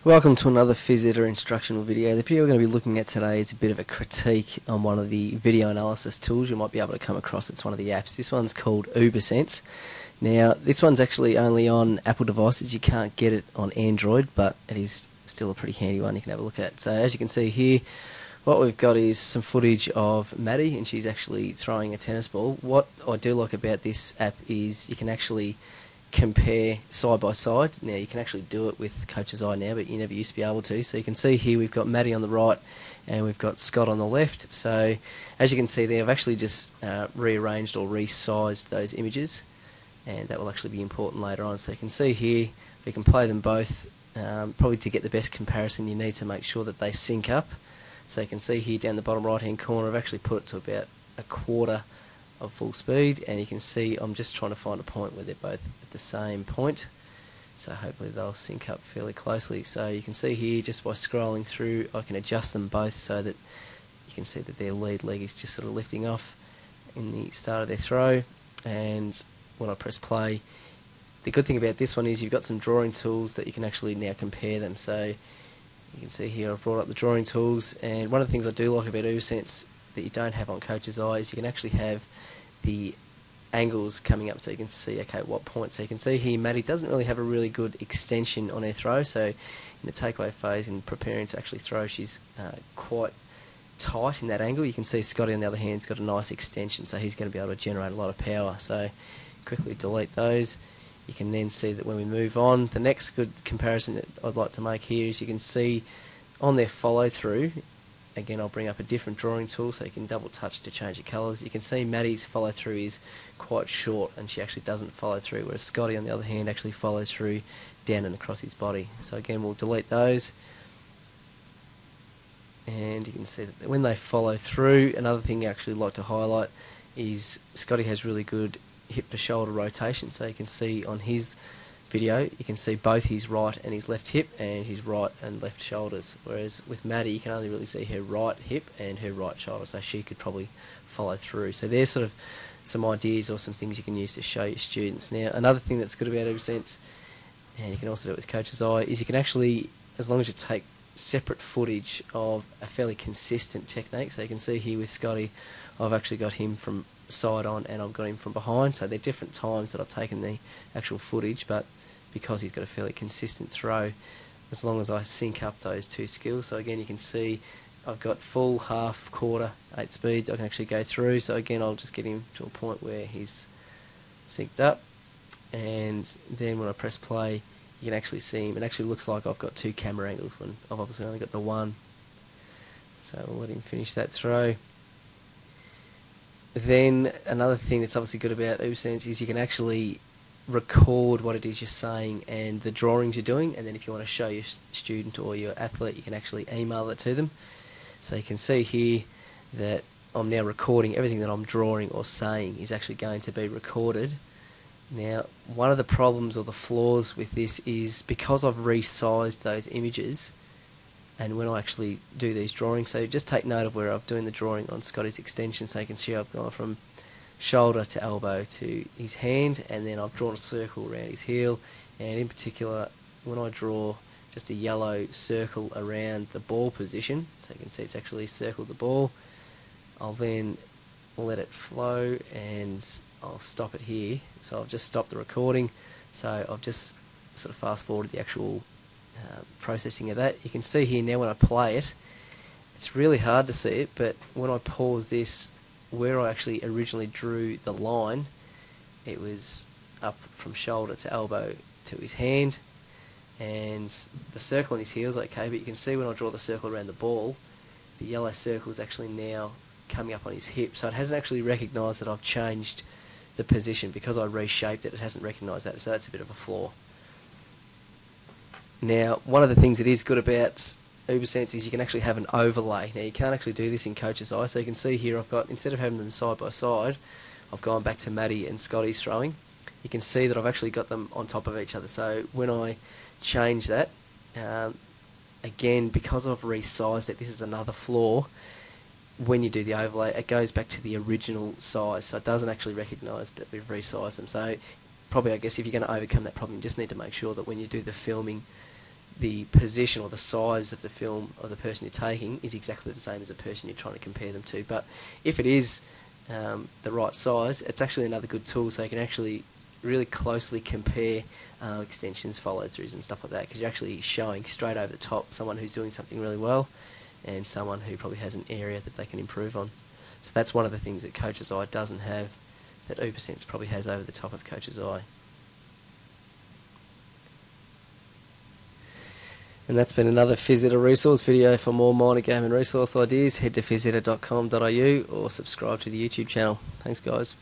Welcome to another phys ed or instructional video. The video we're going to be looking at today is a bit of a critique on one of the video analysis tools you might be able to come across. It's one of the apps. This one's called Ubersense. Now, this one's actually only on Apple devices. You can't get it on Android, but it is still a pretty handy one you can have a look at. So as you can see here, what we've got is some footage of Maddie, and she's actually throwing a tennis ball. What I do like about this app is you can actually compare side by side. Now you can actually do it with Coach's Eye now, but you never used to be able to. So you can see here we've got Maddie on the right and we've got Scott on the left. So as you can see there, I've actually just rearranged or resized those images, and that will actually be important later on. So you can see here we can play them both. Probably to get the best comparison you need to make sure that they sync up. So you can see here down the bottom right hand corner I've actually put it to about a quarter of full speed, and you can see I'm just trying to find a point where they're both at the same point, so hopefully they'll sync up fairly closely. So you can see here just by scrolling through I can adjust them both so that you can see that their lead leg is just sort of lifting off in the start of their throw, and when I press play, the good thing about this one is you've got some drawing tools that you can actually now compare them. So you can see here I've brought up the drawing tools, and one of the things I do like about Ubersense that you don't have on Coach's Eye is you can actually have the angles coming up so you can see what point. So you can see here Maddie doesn't really have a really good extension on her throw, so in the takeaway phase in preparing to actually throw she's quite tight in that angle. You can see Scotty on the other hand has got a nice extension, so he's going to be able to generate a lot of power. So quickly delete those. You can then see that when we move on, the next good comparison that I'd like to make here is you can see on their follow through. Again, I'll bring up a different drawing tool so you can double touch to change the colours. You can see Maddie's follow through is quite short and she actually doesn't follow through, whereas Scotty on the other hand actually follows through down and across his body. So again, we'll delete those, and you can see that when they follow through, another thing I actually like to highlight is Scotty has really good hip to shoulder rotation. So you can see on his video you can see both his right and his left hip and his right and left shoulders, whereas with Maddie you can only really see her right hip and her right shoulder, so she could probably follow through. So there's sort of some ideas or some things you can use to show your students. Now another thing that's good about Ubersense, and you can also do it with Coach's Eye, is you can actually, as long as you take separate footage of a fairly consistent technique, so you can see here with Scotty I've actually got him from side on and I've got him from behind, so they're different times that I've taken the actual footage, but because he's got a fairly consistent throw, as long as I sync up those two skills. So again you can see I've got full, half, quarter, 8 speeds I can actually go through. So again I'll just get him to a point where he's synced up, and then when I press play you can actually see him. It actually looks like I've got two camera angles when I've obviously only got the one. So we'll let him finish that throw. Then another thing that's obviously good about Ubersense is you can actually record what it is you're saying and the drawings you're doing, and then if you want to show your student or your athlete you can actually email it to them. So you can see here that I'm now recording everything that I'm drawing or saying is actually going to be recorded. Now one of the problems or the flaws with this is because I've resized those images, and when I actually do these drawings, so just take note of where I'm doing the drawing on Scotty's extension, so you can see I've gone from shoulder to elbow to his hand, and then I've drawn a circle around his heel, and in particular when I draw just a yellow circle around the ball position, so you can see it's actually circled the ball, I'll then let it flow and I'll stop it here. So I've just stopped the recording, so I've just sort of fast forwarded the actual processing of that. You can see here now when I play it, it's really hard to see it, but when I pause this, where I actually originally drew the line, it was up from shoulder to elbow to his hand, and the circle on his heel is okay, but you can see when I draw the circle around the ball, the yellow circle is actually now coming up on his hip, so it hasn't actually recognised that I've changed the position. Because I reshaped it, it hasn't recognised that, so that's a bit of a flaw. Now one of the things that is good about Ubersense is you can actually have an overlay. Now you can't actually do this in Coach's Eye, so you can see here I've got, instead of having them side by side, I've gone back to Maddie and Scotty's throwing. You can see that I've actually got them on top of each other, so when I change that, again because I've resized it, this is another flaw, when you do the overlay it goes back to the original size, so it doesn't actually recognise that we've resized them. So probably I guess if you're going to overcome that problem you just need to make sure that when you do the filming the position or the size of the film or the person you're taking is exactly the same as the person you're trying to compare them to. But if it is the right size, it's actually another good tool, so you can actually really closely compare extensions, follow-throughs and stuff like that, because you're actually showing straight over the top someone who's doing something really well and someone who probably has an area that they can improve on. So that's one of the things that Coach's Eye doesn't have, that Ubersense probably has over the top of Coach's Eye. And that's been another Physita resource video. For more minor game and resource ideas, head to physita.com.au or subscribe to the YouTube channel. Thanks guys.